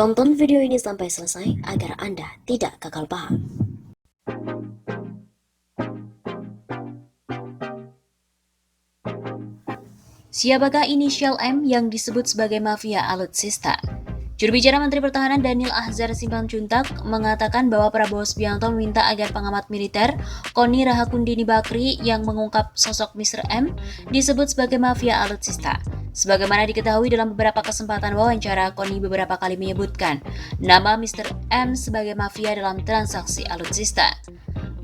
Tonton video ini sampai selesai agar Anda tidak gagal paham. Siapakah inisial M yang disebut sebagai mafia alutsista? Juru bicara Menteri Pertahanan Daniel Ahzar Simanjuntak mengatakan bahwa Prabowo Subianto meminta agar pengamat militer Koni Rahakundini Bakri yang mengungkap sosok Mr. M disebut sebagai mafia alutsista. Sebagaimana diketahui dalam beberapa kesempatan wawancara, Koni beberapa kali menyebutkan nama Mr. M sebagai mafia dalam transaksi alutsista.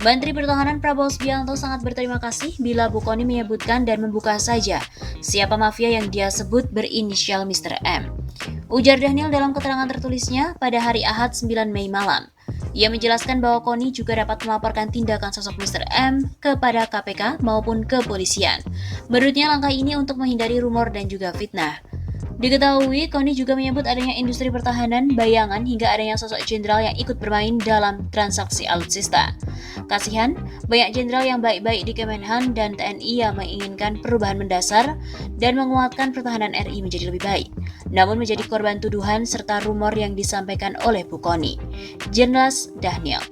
Menteri Pertahanan Prabowo Subianto sangat berterima kasih bila Bu Koni menyebutkan dan membuka saja siapa mafia yang dia sebut berinisial Mr. M. Ujar Daniel dalam keterangan tertulisnya pada hari Ahad 9 Mei malam. Ia menjelaskan bahwa Koni juga dapat melaporkan tindakan sosok Mr. M kepada KPK maupun kepolisian. Menurutnya langkah ini untuk menghindari rumor dan juga fitnah. Diketahui, Koni juga menyebut adanya industri pertahanan, bayangan, hingga adanya sosok jenderal yang ikut bermain dalam transaksi alutsista. Kasihan, banyak jenderal yang baik-baik di Kemenhan dan TNI yang menginginkan perubahan mendasar dan menguatkan pertahanan RI menjadi lebih baik, namun menjadi korban tuduhan serta rumor yang disampaikan oleh Bu Koni. Jelas Daniel.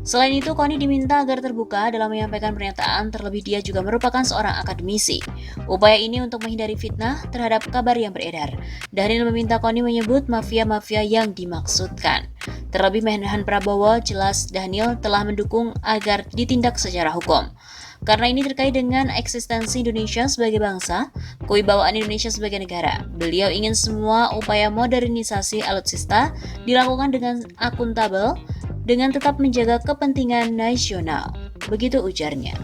Selain itu, Koni diminta agar terbuka dalam menyampaikan pernyataan, terlebih dia juga merupakan seorang akademisi. Upaya ini untuk menghindari fitnah terhadap kabar yang beredar. Daniel meminta Koni menyebut mafia-mafia yang dimaksudkan. Terlebih Menhan Prabowo, jelas Daniel telah mendukung agar ditindak secara hukum. Karena ini terkait dengan eksistensi Indonesia sebagai bangsa, kewibawaan Indonesia sebagai negara. Beliau ingin semua upaya modernisasi alutsista dilakukan dengan akuntabel, dengan tetap menjaga kepentingan nasional. Begitu ujarnya.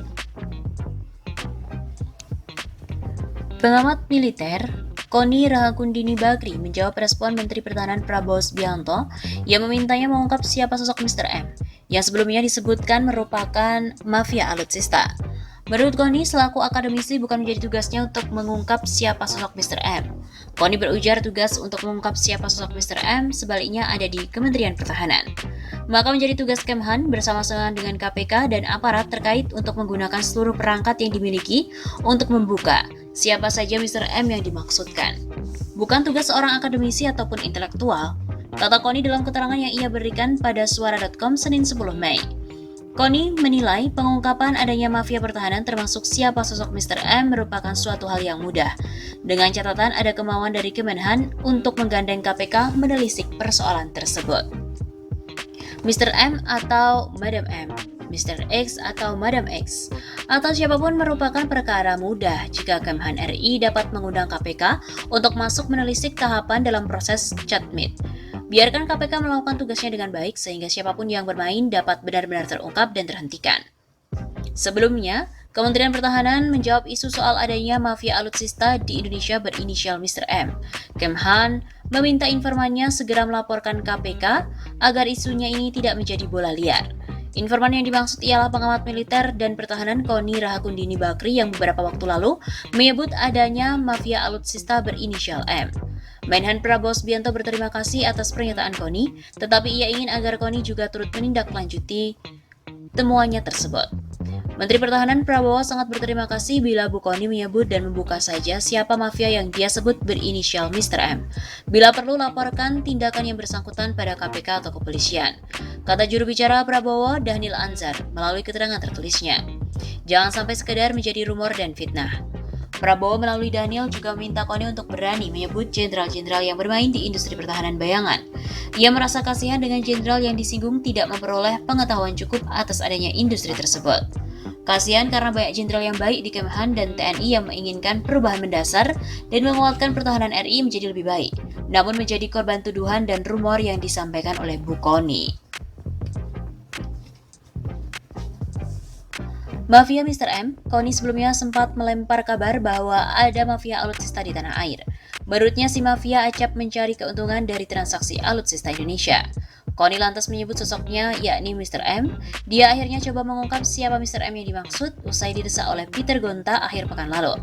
Pengamat militer Koni Rahakundini Bakri menjawab respon Menteri Pertahanan Prabowo Subianto yang memintanya mengungkap siapa sosok Mr. M, yang sebelumnya disebutkan merupakan mafia alutsista. Menurut Koni, selaku akademisi bukan menjadi tugasnya untuk mengungkap siapa sosok Mr. M. Koni berujar tugas untuk mengungkap siapa sosok Mr. M sebaliknya ada di Kementerian Pertahanan. Maka menjadi tugas Kemhan bersama-sama dengan KPK dan aparat terkait untuk menggunakan seluruh perangkat yang dimiliki untuk membuka siapa saja Mr. M yang dimaksudkan. Bukan tugas seorang akademisi ataupun intelektual, kata Koni dalam keterangan yang ia berikan pada suara.com Senin 10 Mei. Koni menilai pengungkapan adanya mafia pertahanan termasuk siapa sosok Mr. M merupakan suatu hal yang mudah. Dengan catatan ada kemauan dari Kemenhan untuk menggandeng KPK menelisik persoalan tersebut. Mr. M atau Madam M, Mr. X atau Madam X, atau siapapun merupakan perkara mudah jika Kemhan RI dapat mengundang KPK untuk masuk menelisik tahapan dalam proses chatmeet. Biarkan KPK melakukan tugasnya dengan baik sehingga siapapun yang bermain dapat benar-benar terungkap dan terhentikan. Sebelumnya, Kementerian Pertahanan menjawab isu soal adanya mafia alutsista di Indonesia berinisial Mr. M. Kemhan meminta informannya segera melaporkan KPK agar isunya ini tidak menjadi bola liar. Informan yang dimaksud ialah pengamat militer dan pertahanan Koni Rahakundini Bakri yang beberapa waktu lalu menyebut adanya mafia alutsista berinisial M. Menhan Prabowo Subianto berterima kasih atas pernyataan Koni, tetapi ia ingin agar Koni juga turut menindaklanjuti temuannya tersebut. Menteri Pertahanan Prabowo sangat berterima kasih bila Bu Koni menyebut dan membuka saja siapa mafia yang dia sebut berinisial Mr. M. Bila perlu laporkan tindakan yang bersangkutan pada KPK atau kepolisian, kata juru bicara Prabowo Daniel Ahzar melalui keterangan tertulisnya. Jangan sampai sekedar menjadi rumor dan fitnah. Prabowo melalui Daniel juga meminta Koni untuk berani menyebut jenderal-jenderal yang bermain di industri pertahanan bayangan. Ia merasa kasihan dengan jenderal yang disinggung tidak memperoleh pengetahuan cukup atas adanya industri tersebut. Kasihan karena banyak jenderal yang baik di Kemhan dan TNI yang menginginkan perubahan mendasar dan menguatkan pertahanan RI menjadi lebih baik, namun menjadi korban tuduhan dan rumor yang disampaikan oleh Bu Koni. Mafia Mr. M, Koni sebelumnya sempat melempar kabar bahwa ada mafia alutsista di tanah air. Menurutnya si mafia acap mencari keuntungan dari transaksi alutsista Indonesia. Koni lantas menyebut sosoknya yakni Mr. M. Dia akhirnya coba mengungkap siapa Mr. M yang dimaksud usai didesak oleh Peter Gonta akhir pekan lalu.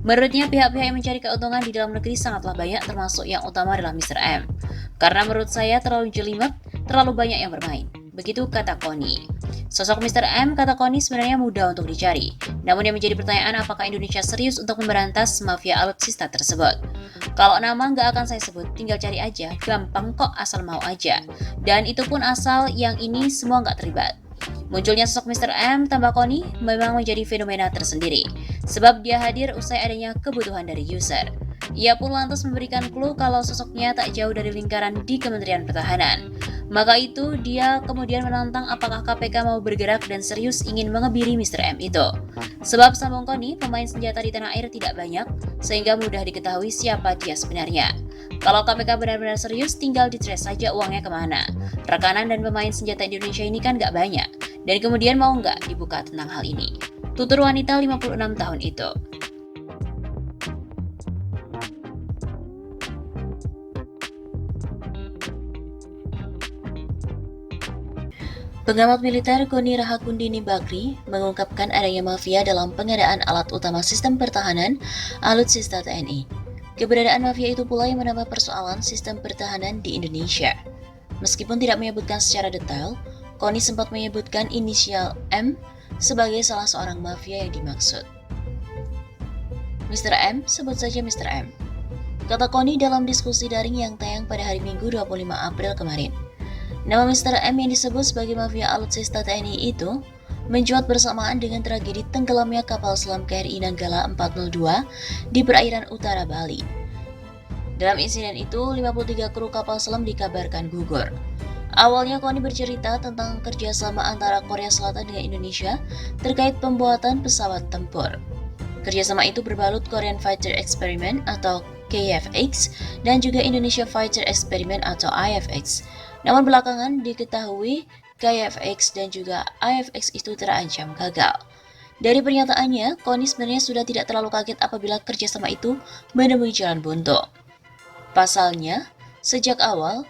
Menurutnya pihak-pihak yang mencari keuntungan di dalam negeri sangatlah banyak termasuk yang utama adalah Mr. M. Karena menurut saya terlalu jelimet, terlalu banyak yang bermain. Begitu kata Koni. Sosok Mr. M, kata Koni, sebenarnya mudah untuk dicari. Namun yang menjadi pertanyaan apakah Indonesia serius untuk memberantas mafia alutsista tersebut. Kalau nama nggak akan saya sebut, tinggal cari aja, gampang kok asal mau aja. Dan itu pun asal yang ini semua nggak terlibat. Munculnya sosok Mr. M, tambah Koni, memang menjadi fenomena tersendiri. Sebab dia hadir usai adanya kebutuhan dari user. Ia pun lantas memberikan clue kalau sosoknya tak jauh dari lingkaran di Kementerian Pertahanan. Maka itu, dia kemudian menantang apakah KPK mau bergerak dan serius ingin mengebiri Mr. M itu. Sebab sambung Koni, pemain senjata di tanah air tidak banyak, sehingga mudah diketahui siapa dia sebenarnya. Kalau KPK benar-benar serius, tinggal ditrace saja uangnya kemana. Rekanan dan pemain senjata Indonesia ini kan gak banyak, dan kemudian mau nggak dibuka tentang hal ini. Tutur wanita 56 tahun itu. Pengamat militer Koni Rahakundini Bakri mengungkapkan adanya mafia dalam pengadaan alat utama sistem pertahanan alutsista TNI. Keberadaan mafia itu pula yang menambah persoalan sistem pertahanan di Indonesia. Meskipun tidak menyebutkan secara detail, Koni sempat menyebutkan inisial M sebagai salah seorang mafia yang dimaksud. Mr. M, sebut saja Mr. M. Kata Koni dalam diskusi daring yang tayang pada hari Minggu 25 April kemarin. Nama Mr. M yang disebut sebagai mafia alutsista TNI itu mencuat bersamaan dengan tragedi tenggelamnya kapal selam KRI Nanggala 402 di perairan utara Bali. Dalam insiden itu, 53 kru kapal selam dikabarkan gugur. Awalnya Koni bercerita tentang kerjasama antara Korea Selatan dengan Indonesia terkait pembuatan pesawat tempur. Kerjasama itu berbalut Korean Fighter Experiment atau KFX dan juga Indonesia Fighter Experiment atau IFX. Namun belakangan diketahui KFX dan juga IFX itu terancam gagal. Dari pernyataannya, Koni sebenarnya sudah tidak terlalu kaget apabila kerjasama itu menemui jalan buntu. Pasalnya, sejak awal,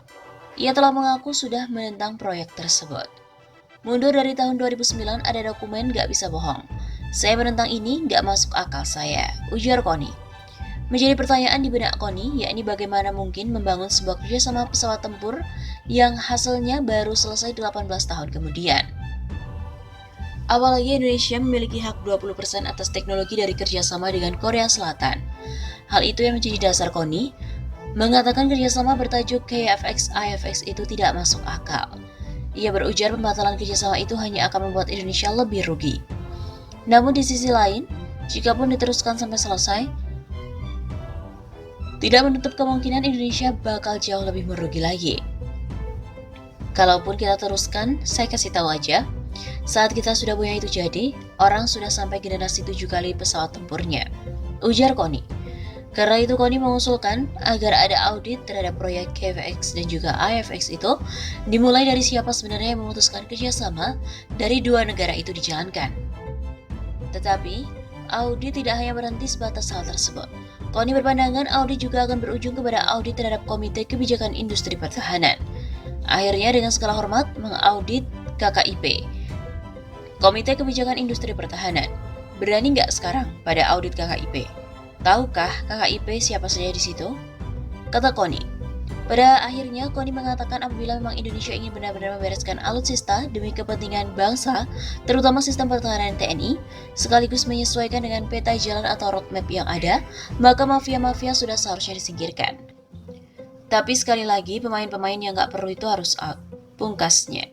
ia telah mengaku sudah menentang proyek tersebut. Mundur dari tahun 2009 ada dokumen gak bisa bohong. Saya menentang ini gak masuk akal saya, ujar Koni. Menjadi pertanyaan di benak Koni, yakni bagaimana mungkin membangun sebuah kerjasama pesawat tempur yang hasilnya baru selesai 18 tahun kemudian. Apalagi Indonesia memiliki hak 20% atas teknologi dari kerjasama dengan Korea Selatan. Hal itu yang menjadi dasar Koni mengatakan kerjasama bertajuk KFX-IFX itu tidak masuk akal. Ia berujar pembatalan kerjasama itu hanya akan membuat Indonesia lebih rugi. Namun di sisi lain, jikapun diteruskan sampai selesai, tidak menutup kemungkinan Indonesia bakal jauh lebih merugi lagi. Kalaupun kita teruskan, saya kasih tahu aja, saat kita sudah punya itu jadi, orang sudah sampai generasi 7 kali pesawat tempurnya, ujar Koni. Karena itu Koni mengusulkan agar ada audit terhadap proyek KFX dan juga IFX itu dimulai dari siapa sebenarnya yang memutuskan kerjasama dari dua negara itu dijalankan. Tetapi, audit tidak hanya berhenti sebatas hal tersebut. Koni berpandangan audit juga akan berujung kepada audit terhadap Komite Kebijakan Industri Pertahanan. Akhirnya dengan segala hormat mengaudit KKIP, Komite Kebijakan Industri Pertahanan. Berani nggak sekarang pada audit KKIP? Tahukah KKIP siapa saja di situ? Kata Koni. Pada akhirnya, Koni mengatakan apabila memang Indonesia ingin benar-benar membereskan alutsista demi kepentingan bangsa, terutama sistem pertahanan TNI, sekaligus menyesuaikan dengan peta jalan atau roadmap yang ada, maka mafia-mafia sudah seharusnya disingkirkan. Tapi sekali lagi, pemain-pemain yang nggak perlu itu harus out, pungkasnya.